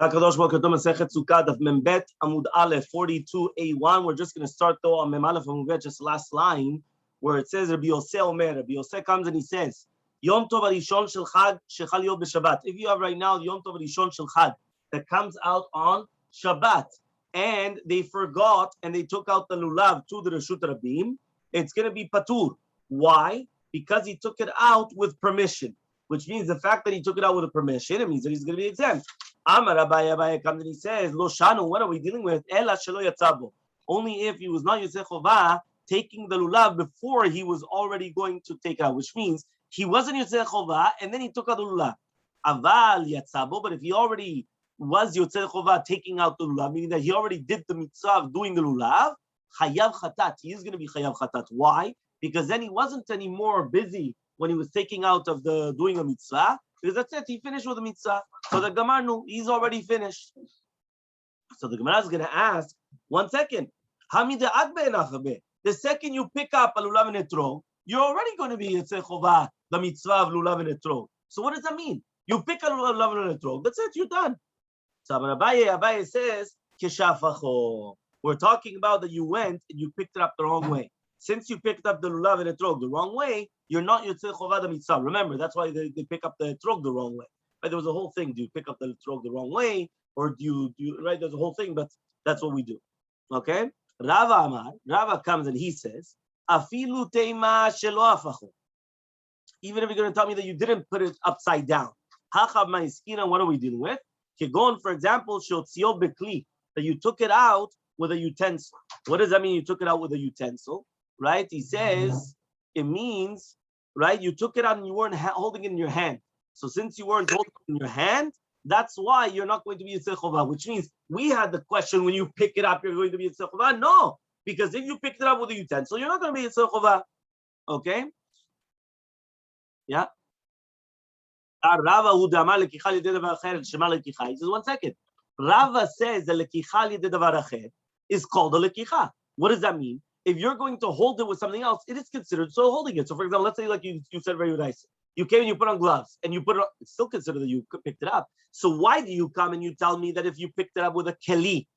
Kadosh Baruch Hu Masechet Succah Daf Membet Amud Aleph 42a1. We're just going to start though on Mem Aleph Amud Bet, just last line where it says Rabbi Yosef Omer. Rabbi Yosef comes and he says Yom Tov Arishon Shel Chag Shechal Yom B'Shabbat. If you have right now Yom Tov Arishon Shel Chag that comes out on Shabbat and they forgot and they took out the lulav to the Reshut Rabim, it's going to be patur. Why? Because he took it out with permission, which means the fact that he took it out with a permission, it means that he's going to be exempt. Amar Abaye comes and he says, Lo Shanu, what are we dealing with? Ela shelo yatzabo. Only if he was not Yosef Chovah, taking the lulav before he was already going to take out, which means he wasn't Yosef Chovah and then he took out the lulav. Aval yatzabo, but if he already was Yosef Chovah taking out the lulav, meaning that he already did the mitzvah of doing the lulav, chayav chatat. He is going to be chayav chatat. Why? Because then he wasn't anymore busy when he was taking out of the doing a mitzvah. Because that's it, he finished with the mitzvah. So the Gemara knew he's already finished. So the Gemara is going to ask, 1 second. The second you pick up a lulav and etrog, you're already going to be Yotzei Chovah, the mitzvah of lulav and etrog. So what does that mean? You pick a lulav and etrog, that's it, you're done. So Abaye says, Keshafacho. We're talking about that you went and you picked it up the wrong way. Since you picked up the lulav and etrog the wrong way, you're not Yotzei Chovah the mitzvah. Remember, that's why they pick up the etrog the wrong way. Right? There was a whole thing. Do you pick up the etrog the wrong way, or do you right? There's a whole thing, but that's what we do. Okay. Rava comes and he says, Afilu teima shelo afachu. Even if you're going to tell me that you didn't put it upside down, hachav ma'искina. What are we dealing with? Kegon, for example, shotzio bekli, that you took it out with a utensil. What does that mean? You took it out with a utensil, right? He says it means, right? You took it out and you weren't holding it in your hand. So since you weren't holding it in your hand, that's why you're not going to be Yotzei Chovah. Which means we had the question: when you pick it up, you're going to be Yotzei Chovah. No, because if you picked it up with a utensil, you're not going to be Yotzei Chovah. Okay? Yeah. Rava he says 1 second. Rava says the lekicha yedei davar acher is called a lekicha. What does that mean? If you're going to hold it with something else, it is considered so holding it. So, for example, let's say like you said very nice. You came and you put on gloves and you put it on, it's still considered that you picked it up. So why do you come and you tell me that if you picked it up with a keli,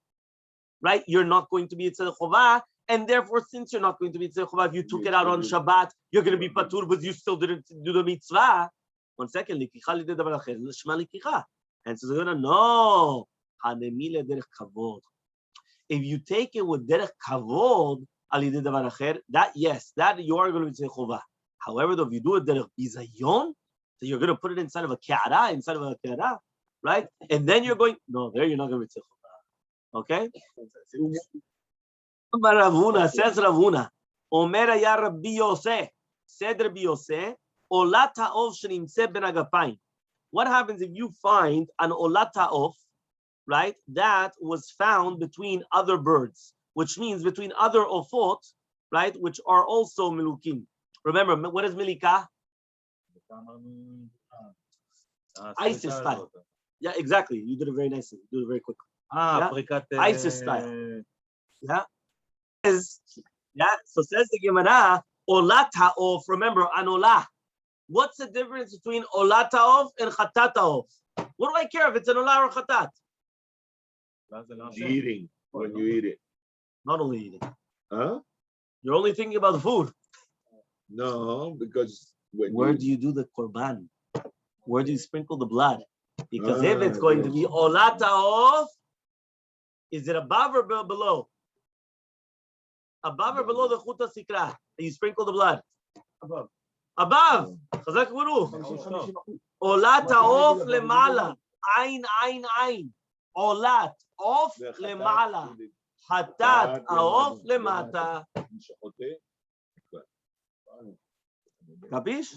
right, you're not going to be Yotzei Chovah, and therefore, since you're not going to be Yotzei Chovah, if you took it out on Shabbat, you're going to be patur, but you still didn't do the mitzvah. 1 second, likicha lidei davar acher, l'shma likicha. And so they're going to know, hanemi lederech kavod. If you take it with derech kavod, that yes, that you are going to be Yotzei Chovah. However, though, if you do it derech bizayon, so you're going to put it inside of a ka'ara, right? And then you're going, no, there you're not going to be Yotzei Chovah. Okay? Ravuna says Ravuna, Omer ya Rabbi Yosef, said Rabbi Yosef, Olat ha'of shenimtzeh ben agapayim. What happens if you find an olat ha'of, right, that was found between other birds, which means between other ofot, right, which are also milukim. Remember, what is milika? ISIS style. Yeah, exactly. You did it very nicely. You did it very quickly. ISIS style. Yeah. So says the Gemara, olat ha'of. Remember, an olah. What's the difference between olat ha'of and chatat ha'of? What do I care if it's an olah or chatat? Eating when you eat it. Not only eating. Huh? You're only thinking about the food. No, because where do you do the korban? Where do you sprinkle the blood? Because if it's going to be olat ha'of, is it above or below? Above or below the chuta sikra? You sprinkle the blood. Above. Above. Chazak guru. Olat ha'of lemala. Ain. Olat off lemala. Hatat ha'of lemata. Capish?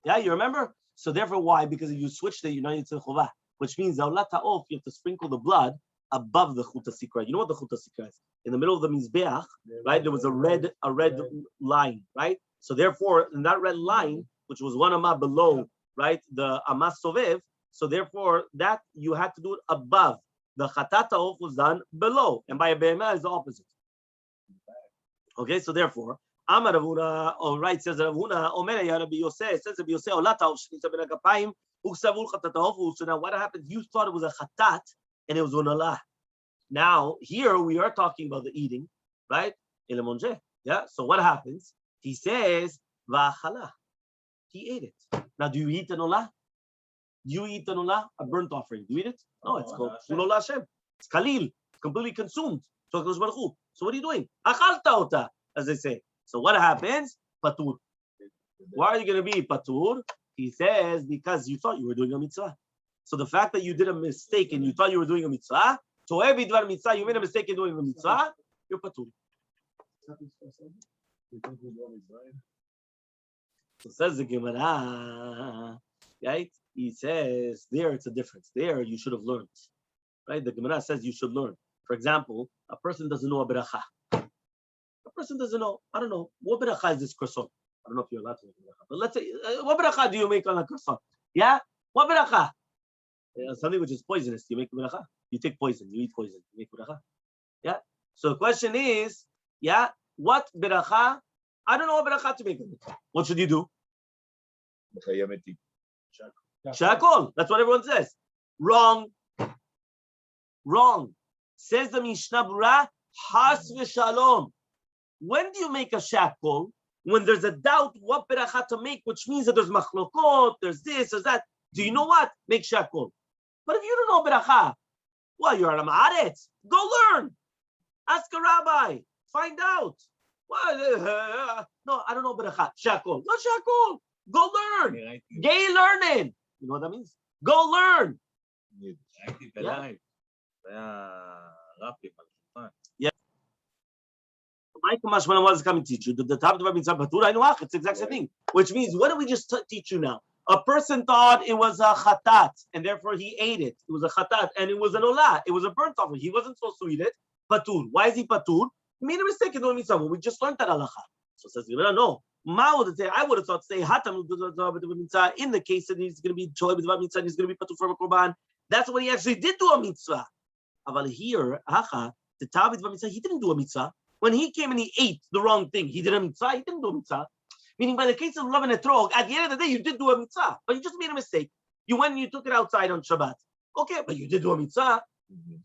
Yeah, you remember? So therefore, why? Because if you switched it, you're not Yotzei Chovah, which means the olat ha'of, you have to sprinkle the blood above the chuta sikra. You know what the chuta sikra is? In the middle of the mizbeach, right? There was a red line, right? So therefore, in that red line, which was 1 amah below, right, the amah sovev, so therefore that you had to do it above. The chatat ha'of was done below, and by a be'emah is the opposite. Okay, so therefore, Amar Ravuna, all right, says Ravuna, Omer ya Rabbi Yosef, says Rabbi Yosef, Olat ha'of shenimtzeh ben agapayim, uksavul chatat ha'of. So now what happens? You thought it was a chatat, and it was un Allah. Now, here we are talking about the eating, right? Yeah. So what happens? He says, Va'achala. He ate it. Now, do you eat an olah? Do you eat an olah? A burnt offering. Do you eat it? No, it's called Ulolah Hashem. It's Khalil. It's completely consumed. So what are you doing? Achalta ota, as they say. So what happens? Patur. Why are you going to be patur? He says, because you thought you were doing a mitzvah. So the fact that you did a mistake and you thought you were doing a mitzvah, so every dvar mitzvah, you made a mistake in doing a mitzvah, you're patur. So says the Gemara, right? He says, there it's a difference. There you should have learned. Right? The Gemara says you should learn. For example, a person doesn't know a beracha. A person doesn't know, I don't know, what beracha is this croissant? I don't know if you're allowed to make a beracha. But let's say, what beracha do you make on a croissant? Yeah? What beracha? Something which is poisonous, you make beracha. You take poison, you eat poison, you make beracha. Yeah? So the question is, yeah, what beracha? I don't know what beracha to make. What should you do? Shakol. That's what everyone says. Wrong. Wrong. Says the Mishnah Berurah, Has v'shalom. When do you make a shakol? When there's a doubt what beracha to make, which means that there's machlokot, there's this, there's that. Do you know what? Make shakol. But if you don't know beracha, well, you're an amaretz. Go learn. Ask a rabbi. Find out. Well, no, I don't know beracha. Shakol. Not shakol. Go learn. Gay learning. You know what that means? Go learn. Yeah. Yeah. When I was coming to teach you, the top of it's the exact same thing. Which means, what did we just teach you now? A person thought it was a chatat, and therefore he ate it. It was a chatat, and it was an olah. It was a burnt offering. He wasn't supposed to eat it. Patur. Why is he patur? He made a mistake in doing mitzvah. We just learned that halacha. So says, no. I would have thought say hatam in the case that he's going to be choy with mitzvah, he's going to be patur from a korban. That's when he actually did do a mitzvah. But here, the tabit mitzvah, he didn't do a mitzvah. When he came and he ate the wrong thing, he did a mitzvah. He didn't do a mitzvah. Meaning, by the case of love and etrog, at the end of the day, you did do a mitzvah, but you just made a mistake. You went and you took it outside on Shabbat. Okay, but you did do a mitzvah.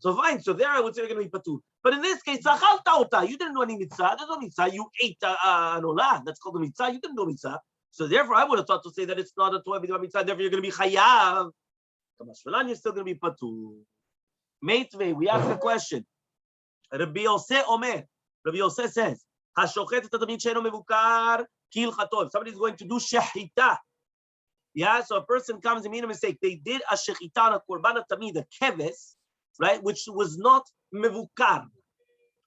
So fine. So there, I would say you're going to be patur. But in this case, you didn't do any mitzvah. There's no mitzvah. You ate an olah. That's called a mitzvah. You didn't do a mitzvah. So therefore, I would have thought to say that it's not a Torah mitzvah. Therefore, you're going to be chayav. You're still going to be patur. Meitvei, we ask a question. Rabbi Yosef Omer. Rabbi Yosef says, "Hashochet et tamid she'eno mevukar kilchato." If somebody's going to do shechita, yeah. So a person comes and made a mistake. They did a shechita on a korban tamid, a keves, right, which was not mevukar.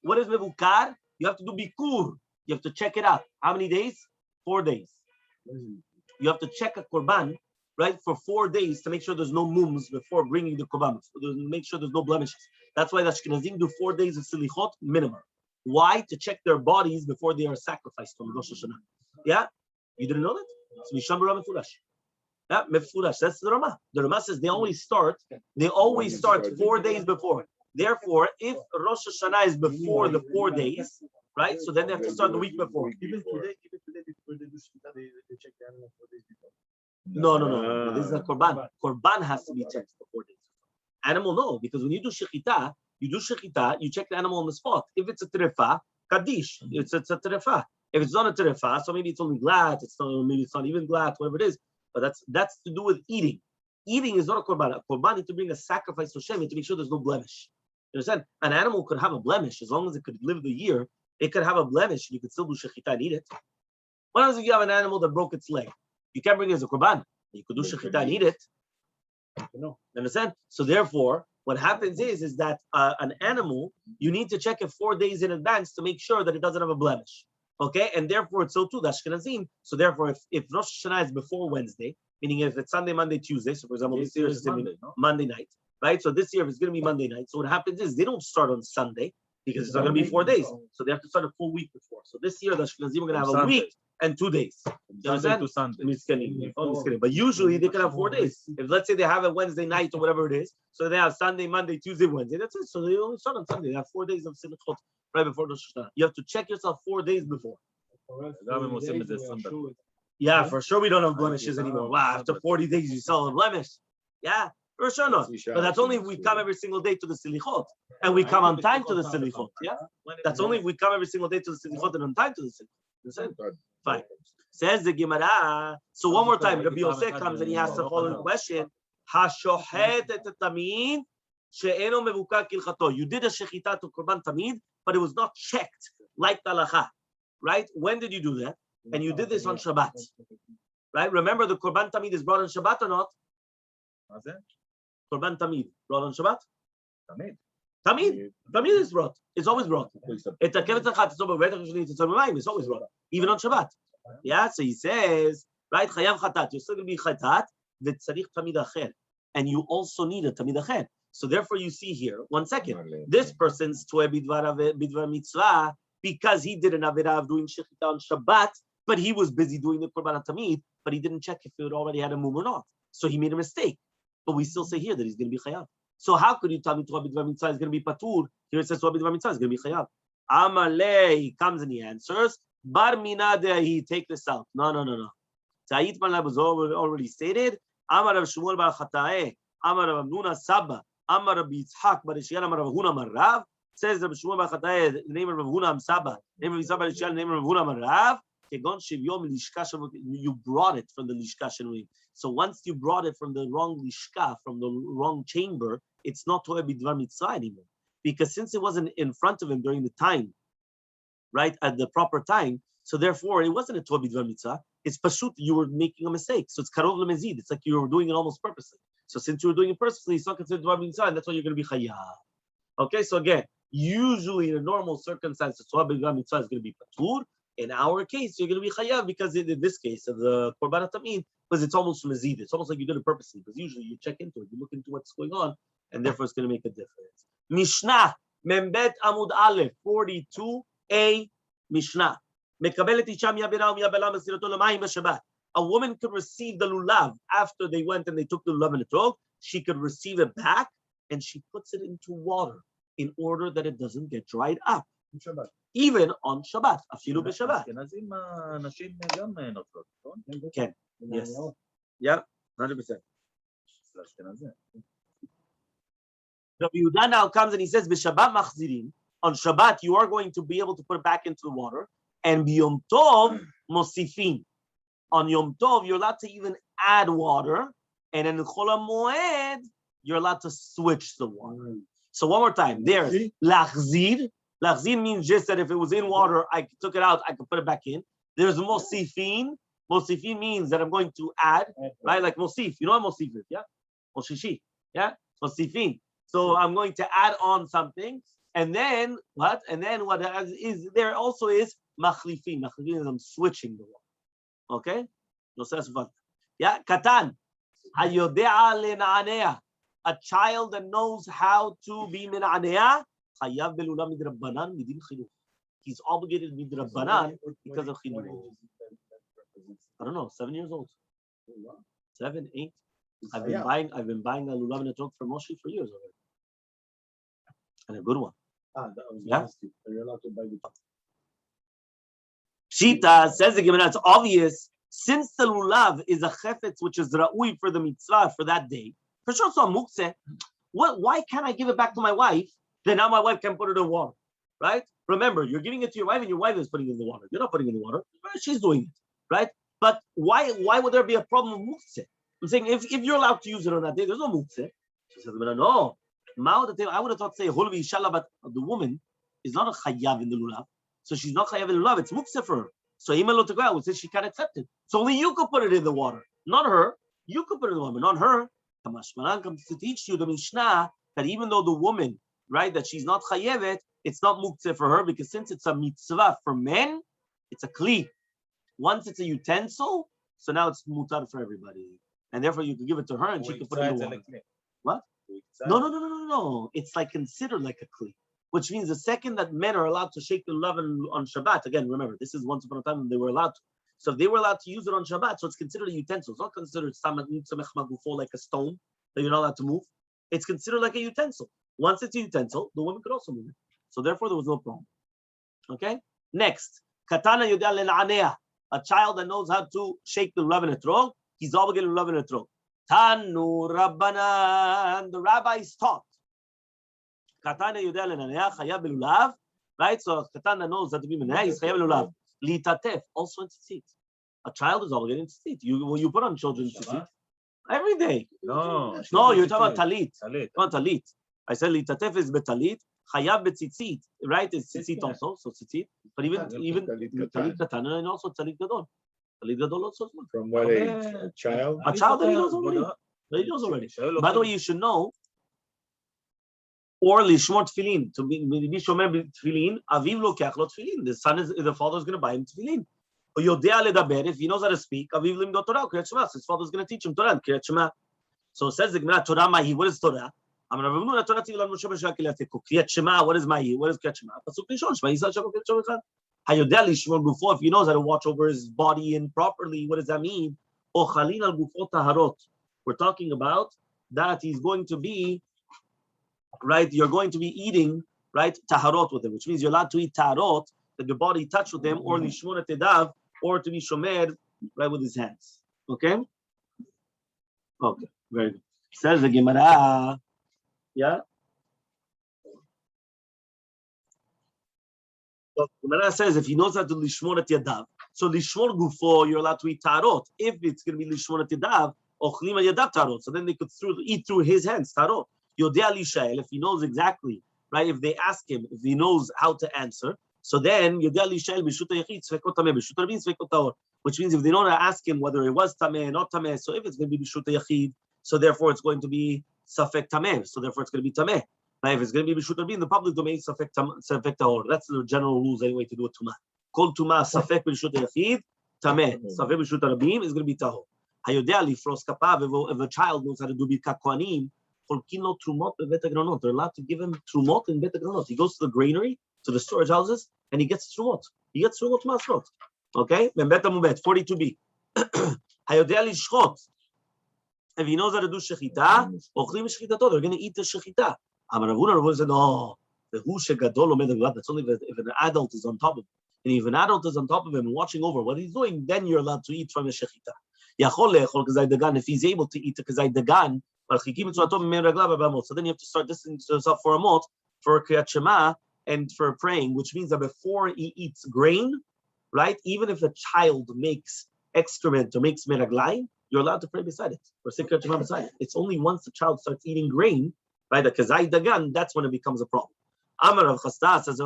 What is mevukar? You have to do bikur. You have to check it out. How many days? 4 days. You have to check a korban, right, for 4 days to make sure there's no mums before bringing the korban. Make sure there's no blemishes. That's why the Ashkenazim do 4 days of silichot minimum. Why? To check their bodies before they are sacrificed on Rosh Hashanah. Yeah? You didn't know that? It's Misham Berurah Mefurash. Yeah, Mefurash. That's the Rama. The Rama says they always start 4 days before. Therefore, if Rosh Hashanah is before the 4 days, right? So then they have to start the week before. Even today, they do shita, they check the animal 4 days before. No. This is a korban. Korban has to be checked for 4 days. Animal, no, because when you do shechita, you check the animal on the spot. If it's a terefa, kaddish, it's a terefa. If it's not a terefa, so maybe it's only glat, maybe it's not even glat, whatever it is. But that's to do with eating. Eating is not a korban. A korban is to bring a sacrifice to Hashem to make sure there's no blemish. You understand? An animal could have a blemish as long as it could live the year. It could have a blemish, and you could still do shechita and eat it. What happens if you have an animal that broke its leg? You can't bring it as a korban. You could do shechita and eat it. You understand? So therefore, what happens is that an animal, you need to check it 4 days in advance to make sure that it doesn't have a blemish. Okay? And therefore, it's so too, the Ashkenazim. So therefore, if Rosh Hashanah is before Wednesday, meaning if it's Sunday, Monday, Tuesday, so for example, this year is Monday night, right? So this year, if it's going to be Monday night, so what happens is they don't start on Sunday because it's not going to be 4 days. So they have to start a full week before. So this year, the Ashkenazim are going to have a week and 2 days. Sunday to Sunday. But usually they can have 4 days. If let's say they have a Wednesday night or whatever it is, so they have Sunday, Monday, Tuesday, Wednesday. That's it. So they only start on Sunday. They have 4 days of silichot right before Rosh Hashanah. You have to check yourself 4 days before. Yeah, for sure we don't have blemishes anymore. Wow, after 40 days you saw a blemish. Yeah, For sure not. But that's only if we come every single day to the silichot. And we come on time to the silichot. Yeah? That's only if we come every single day to the silichot and on time to the silichot. Fine. Says the Gemara. So one more time, Rabbi Yosef comes and he asks the following question. Hashohet et tamid she'eno mevukah kilchato. You did a shechita to korban tamid, but it was not checked like the halacha. Right? When did you do that? And you did this on Shabbat. Right? Remember the korban tamid is brought on Shabbat or not? Korban tamid brought on Shabbat? Tamid is brought. It's always brought. It's always brought. Even on Shabbat. Yeah, so he says, right, chayav chatat, you're still going to be chatat, v'tzarich tamid acher. And you also need a tamid acher. So therefore you see here, 1 second, this person's toeh bidvar mitzvah, because he did an avirah of doing shechita on Shabbat, but he was busy doing the korban tamid, but he didn't check if it already had a mum or not. So he made a mistake. But we still say here that he's going to be chayav. So how could you tell me toeh bidvar mitzvah is going to be patur? Here it says toeh bidvar mitzvah is going to be chayav. Amalei, he comes and he answers, bar minade, he take this out. No. Ta'it man was already stated. Amar Rav Shmuel bar Chatae, Amar Rav Nuna Saba, Amar Rav Yitzchak bar Yishyan, Amar Rav Huna Marav. Says Rav Shmuel bar Chatae, the name of Rav Huna Saba, name of Yitzchak bar Yishyan, name of Rav Huna Marav. Kegon shivyom lishka shavot. You brought it from the lishka shavot. So once you brought it from the wrong lishka, from the wrong chamber, it's not toeh bidvar mitzvah anymore. Because since it wasn't in front of him during the time, right, at the proper time, so therefore it wasn't a toeh bidvar mitzvah. It's pashut, you were making a mistake. So it's karov lemezid. It's like you were doing it almost purposely. So since you were doing it purposely, it's not considered toeh mitzvah, and that's why you're going to be chayav. Okay, so again, usually in a normal circumstance, the toeh bidvar mitzvah is going to be patur. In our case, you're going to be chayav because in this case of the korban tamid, because it's almost mezid. It's almost like you did it purposely. Because usually you check into it, you look into what's going on, and therefore it's going to make a difference. Mishnah Membet Amud Aleph 42a Mishnah. A woman could receive the lulav after they went and they took the lulav and the etrog. She could receive it back, and she puts it into water in order that it doesn't get dried up. Even on Shabbat, afilu b'Shabbat. Okay. Yes. Yeah. 100%. Rabbi Yehuda now comes and he says, "B'Shabbat machzirin." On Shabbat, you are going to be able to put it back into the water, and b'Yom Tov mosifin. On Yom Tov, you're allowed to even add water, and in Chol HaMoed, you're allowed to switch the water. So one more time, there's lachzir. Lachzir means just that if it was in water, I took it out, I could put it back in. There's mosifin. Mosifin means that I'm going to add, right? Like mosif. You know what mosif is, yeah? Moshishi, yeah? Mosifin. So I'm going to add on something. And then what? And then what is there also is machlifin. Machlifin is I'm switching the water. Okay? Yeah? Katan. Hayodea lena'anea. A child that knows how to be mina'anea. He's obligated midrabanan because of chinuch. I don't know, 7 years old. 7, 8. I've been buying a lulav and a trog for Moshe for years already. And a good one. Yeah. Shita says the Gemara, it's obvious, since the lulav is a chefetz which is ra'ui for the mitzvah for that day, for sure it's a muktzeh. Why can't I give it back to my wife? Then now my wife can put it in water, right? Remember, you're giving it to your wife and your wife is putting it in the water. You're not putting it in the water. She's doing it, right? But why would there be a problem with muktzeh? I'm saying if you're allowed to use it on that day, there's no muktzeh. She says, no. I would have thought, say, hulvi inshallah, but the woman is not a chayav in the lulav. So she's not chayav in the lulav. It's muktzeh for her. So Imel Lotagah would say she can't accept it. So only you could put it in the water, not her. You could put it in the water, not her. Kamashmanan comes to teach you the Mishnah that even though the woman, right, that she's not chayevet, it's not muktzeh for her because since it's a mitzvah for men, it's a kli. Once it's a utensil, so now it's mutar for everybody, and therefore you can give it to her and she can put it in the water. What? No. It's like considered like a kli, which means the second that men are allowed to shake the lulav on Shabbat. Again, remember this is once upon a time when they were allowed to. So if they were allowed to use it on Shabbat, so it's considered a utensil. It's not considered like a stone that you're not allowed to move. It's considered like a utensil. Once it's a utensil, the woman could also move it. So therefore, there was no problem. Okay? Next. Katana yodea lena'anea. A child that knows how to shake the lulav and etrog, he's obligated to lulav and etrog. Tanu Rabbanan. The rabbis taught. Katana Yudel and Chayav Belulav. Right? So Katana knows that to be Meneh is Chayav Belulav. Litatef, also in tzitzit. A child is obligated to tzitzit. You put on children tzitzit every day. No, you're talking about talit. Not talit. I said litatef is betalit. Chayav betzitzit. Right? It's tzitzit also. So tzitzit. But even talit katan and also talit gadol. Talit gadol also. From what age? A child? A child that he knows already. That he knows already. By the way, you should know. Or lishmor tefillin, to be shomer tefillin, aviv lokach lo tefillin. The father is going to buy him tefillin. Or yodea ledaber, if he knows how to speak, aviv limdot Torah, kriyat shema. His father is going to teach him Torah and kriyat shema. So it says the Gemara, Torah mahi. What is Torah? Kriyat shema. What is mahi? What is kriyat shema? Pasuk rishon, shema yisrael shema kriyat shema. Hayodea lishmor gufo. If he knows how to watch over his body and properly, what does that mean? O chalin al gufo taharot. We're talking about that he's going to be. Right, you're going to be eating, right, taharot with him, which means you're allowed to eat taharot that your body touch with him, or lishmor tedav, or to be shomer, right, with his hands. Okay? Okay, very good. Says the Gemara, yeah? So Gemara says if he knows how to lishmor et yadav, so lishmor gufo, you're allowed to eat taharot. If it's going to be lishmor et yadav, ochlim yadav taharot, so then they could eat through his hands taharot. Yodea lishael, if he knows exactly, right? If they ask him, if he knows how to answer, so then Yodea lishael b'shut hayachid tzvekot tameh, b'shut rabin tzvekot tahor, which means if they don't ask him whether it was tameh, not tameh, so if it's going to be b'shut hayachid, so therefore it's going to be safek tameh, so therefore it's going to be tameh. Now if it's going to be b'shut rabin, the public domain safek tahor. That's the general rules anyway to do a tumah. Kol tumah safek b'shut hayachid tameh, safek b'shut rabin is going to be tahor. Hayodea lifros kapav, if a child knows how to do birkat kohanim. They're allowed to give him trumot and bet agronot. He goes to the granary, to the storage houses, and he gets trumot. He gets trumot masrot. Okay? 42b. Hayodea lishchot. If he knows how to do shechita, ochlim shechitato, they're going to eat the shechita. Amar Ravuna said, no, the hu shegadol omed agronot. That's only if an adult is on top of him. And if an adult is on top of him and watching over what he's doing, then you're allowed to eat from the shechita. If he's able to eat the kazai dagan, so then you have to start distancing yourself for a mot, for kriyat shema, and for praying, which means that before he eats grain, right? Even if a child makes excrement or makes meraglaim, you're allowed to pray beside it or say kriyat shema beside it. It's only once the child starts eating grain, right? The kazai dagan, that's when it becomes a problem. Amar Rav Chasta says,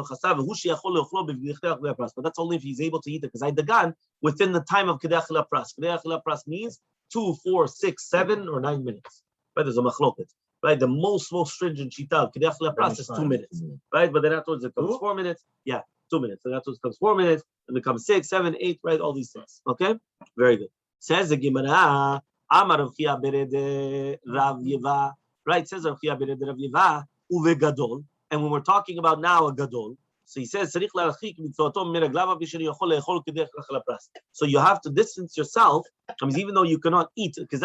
but that's only if he's able to eat the kazai dagan within the time of kedei achila pras. Kedei achila pras means 2, 4, 6, 7, or 9 minutes. Right, there's a machloket. Right, the most stringent shita kedei achila pras is 2 minutes. Right, but then afterwards it comes 4 minutes. Yeah, 2 minutes. And afterwards it comes 4 minutes, and it becomes 6, 7, 8. Right, all these things. Okay, very good. Says the Gemara, Amar Rav Chia bered Rav Yeva. Right, says Rav Chia bered Rav Yeva uve gadol. And when we're talking about now a gadol, so he says, so you have to distance yourself. Even though you cannot eat, you do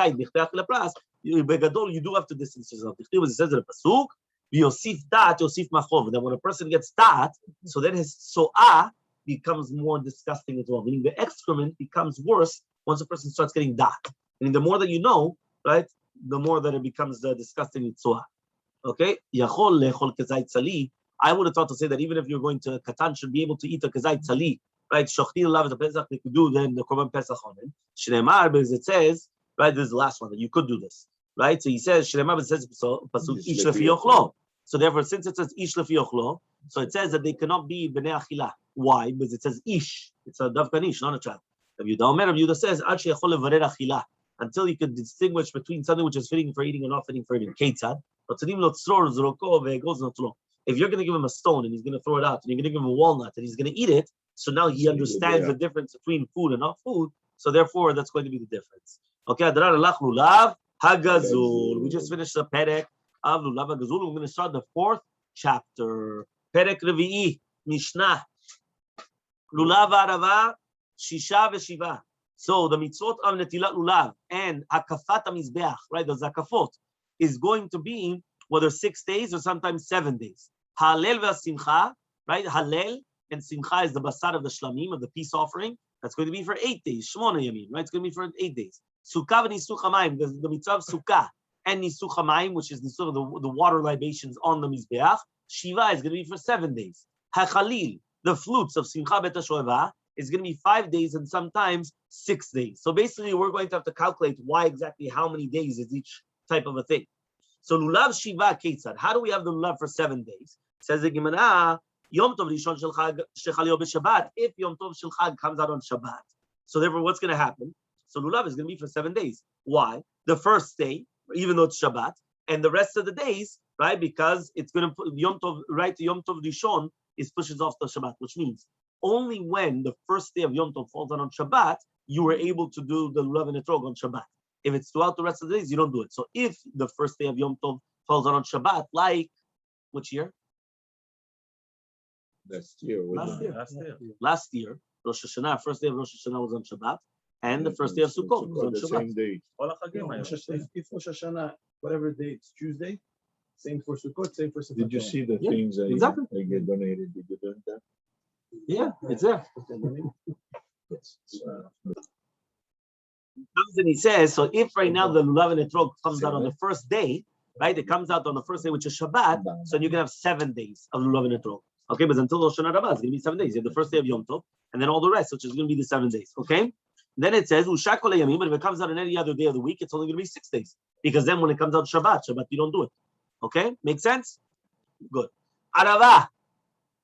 have to distance yourself. It says in the pasuk, that when a person gets dat, so then his so'ah becomes more disgusting as well. Meaning the excrement becomes worse once a person starts getting dat. And the more that you know, right, the more that it becomes disgusting with so'ah. Okay? I would have thought to say that even if you're going to Katan, should be able to eat a kazai tzali, right? Shochtin lav the Pesach, they could do then the Korban Pesach on it. Shneimar, because it says, right, this is the last one, that you could do this, right? So he says, Shneimar, it says, pasuk, ish lefi yochlo. So therefore, since it says ish lefi yochlo, so it says that they cannot be b'nei achila. Why? Because it says ish. It's a davkan ish, not a child. Rav Yehuda says, ad sheyachol levarer achila, until you can distinguish between something which is fitting for eating and not fitting for eating. Ketzad. If you're going to give him a stone and he's going to throw it out, and you're going to give him a walnut and he's going to eat it, so now he understands the difference between food and not food. So therefore, that's going to be the difference. Okay, lulav hagazul. We just finished the perek of lulav hagazul. We're going to start the 4th chapter. Perek revi'i mishnah. Lulav arava shisha v'shiva. So the mitzvot of netilat lulav and hakafat hamizbeach, right? The zakafot is going to be whether 6 days or sometimes 7 days. Halel v'simcha, right? Halel and simcha is the basar of the shlamim, of the peace offering. That's going to be for 8 days. Shmona yamin, right? It's going to be for 8 days. Sukkah v'nisuch hamayim, the mitzvah of sukkah and nisuch hamayim, which is the water libations on the mizbeach. Shiva is going to be for 7 days. Hachalil, the flutes of simcha bet hashoeva, is going to be 5 days and sometimes 6 days. So basically, we're going to have to calculate how many days is each type of a thing. So lulav shiva ketzad. How do we have the lulav for 7 days? Says the Gemara, Yom Tov Rishon shel Chag shechal yo b'Shabbat. If Yom Tov shel Chag comes out on Shabbat, so therefore, what's going to happen? So lulav is going to be for 7 days. Why? The first day, even though it's Shabbat, and the rest of the days, right? Because it's going to put Yom Tov, right? Yom Tov Rishon is pushes off the Shabbat, which means only when the first day of Yom Tov falls on Shabbat, you were able to do the lulav and etrog on Shabbat. If it's throughout the rest of the days, you don't do it. So if the first day of Yom Tov falls on Shabbat, like which year? Last year. Last year, Rosh Hashanah, first day of Rosh Hashanah was on Shabbat, and the first day of Sukkot was on the Shabbat. same day. If Rosh Hashanah, whatever day it's Tuesday, same for Sukkot, same for Sukkot. Did you see the things that exactly. I get donated? Did you learn that? Yeah, it's there. Comes and he says, so if right now the lulav and etrog comes out on the first day, right? It comes out on the first day, which is Shabbat, so you can have 7 days of lulav and etrog. Okay, but until Rosh Hashanah Rabbah, it's going to be 7 days. You have the first day of Yom Tov, and then all the rest, which is going to be the 7 days. Okay? Then it says, Ushak kol hayamim, but if it comes out on any other day of the week, it's only going to be 6 days. Because then when it comes out Shabbat, you don't do it. Okay? Make sense? Good. Arava.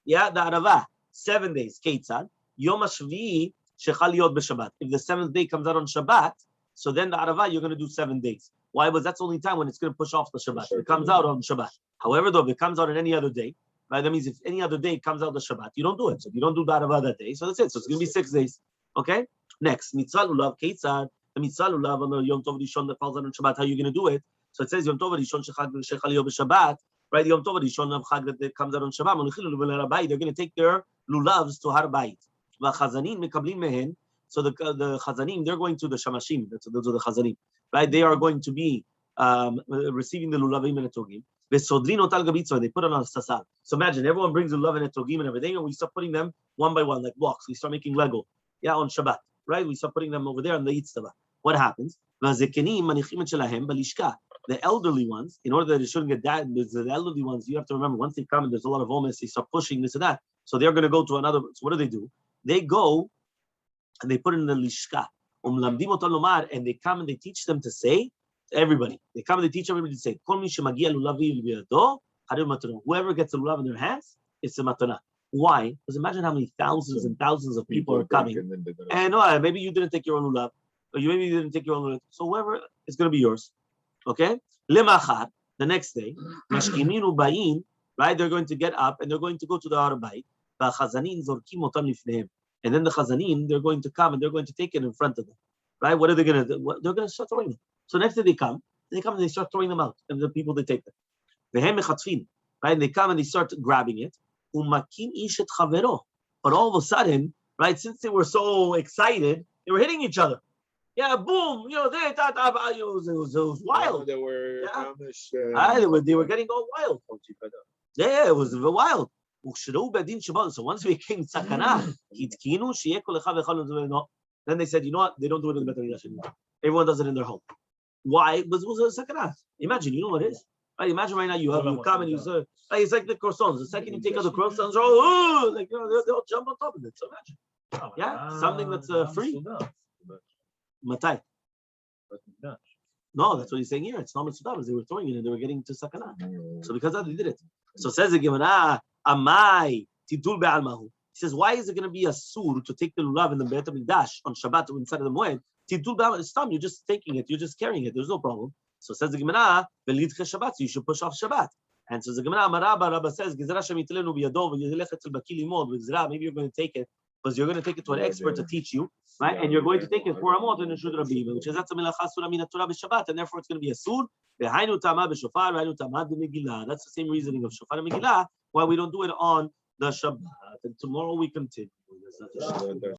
Yeah, the Arava. 7 days. Ketzad. Yom HaShvi'i shechal yod b'Shabbat. If the 7th day comes out on Shabbat, so then the Arava, you're going to do 7 days. Why? Because that's the only time when it's going to push off the Shabbat. It comes out on Shabbat. However, though, if it comes out on any other day, right, that means if any other day comes out the Shabbat, you don't do it. So if you don't do the Arava that day, so that's it. So it's going to be 6 days. Okay? Next, mitzvah lulav ketzad. The mitzvah lulav on the Yom Tov Rishon that falls out on Shabbat, how are you going to do it? So it says Yom Tov Rishon shechal yo b'Shabbat. Right, Yom Tov Rishon of Chag that comes out on Shabbat. They're going to take their lulavs to Har Bayit. V'chazanim mekablim mehen. So the chazanim, they're going to the shamashim. Those are the chazanim. Right, they are going to be receiving the lulavim and etogim. V'sodrin otal gabitzo. They put it on a sasal. So imagine everyone brings the lulav and etogim and everything, and we start putting them one by one like blocks. We start making Lego. Yeah, on Shabbat. Right, we start putting them over there on the Yitztava. What happens? The elderly ones, in order that it shouldn't get that, the elderly ones, you have to remember, once they come and there's a lot of homeless, they start pushing this and that. So they're going to go to another. So what do? They go and they put it in the lishka. And they come and they teach them to say, everybody. They come and they teach everybody to say, whoever gets a lulav in their hands, it's a matana. Why? Because imagine how many thousands and thousands of people are coming. And maybe you didn't take your own lulav, or maybe you didn't take your own lulav. So whoever, it's going to be yours. Okay? Lemachar, the next day, mashkiminu bayin, right? They're going to get up and they're going to go to the Har Bayit. And then the chazanin, they're going to come and they're going to take it in front of them. Right? What are they going to do? They're going to start throwing them. So next day they come and they start throwing them out. And the people, they take them. Right? And they come and they start grabbing it. But all of a sudden, right, since they were so excited, they were hitting each other. Yeah, boom, it was wild. They were they were getting all wild. Yeah, it was wild. So once we came sakana, then they said, you know what? They don't do it in the Beit HaMikdash anymore. Everyone does it in their home. Why? Because it was a sakana. Imagine, you know what it is? Right, imagine right now you come and you say, it's like the croissants. The second you take out the croissants, they'll jump on top of it. So imagine. Something that's free. Matai. No, that's what he's saying here. It's not Mitzvah. They were throwing it and they were getting to sakana. So because of that, they did it. So says the Gemara, Amai, Tidul Be'almahu. He says, why is it going to be a sur to take the lulav in the Beit HaMikdash on Shabbat inside of the Moed? Tidul Be'almahu, it's time, you're just taking it, you're just carrying it, there's no problem. So says the Gemara, Velidche Shabbat, so you should push off Shabbat. And so the Gemara, Rabba says, maybe you're going to take it, because you're going to take it to an expert to teach you, right? And you're going to take it for a mod in the Shud Rabbi, which is that's a melacha surah min Torah b'Shabbat, and therefore it's going to be a sur. That's the same reasoning of shofar and Megillah, why we don't do it on the Shabbat. And tomorrow we continue.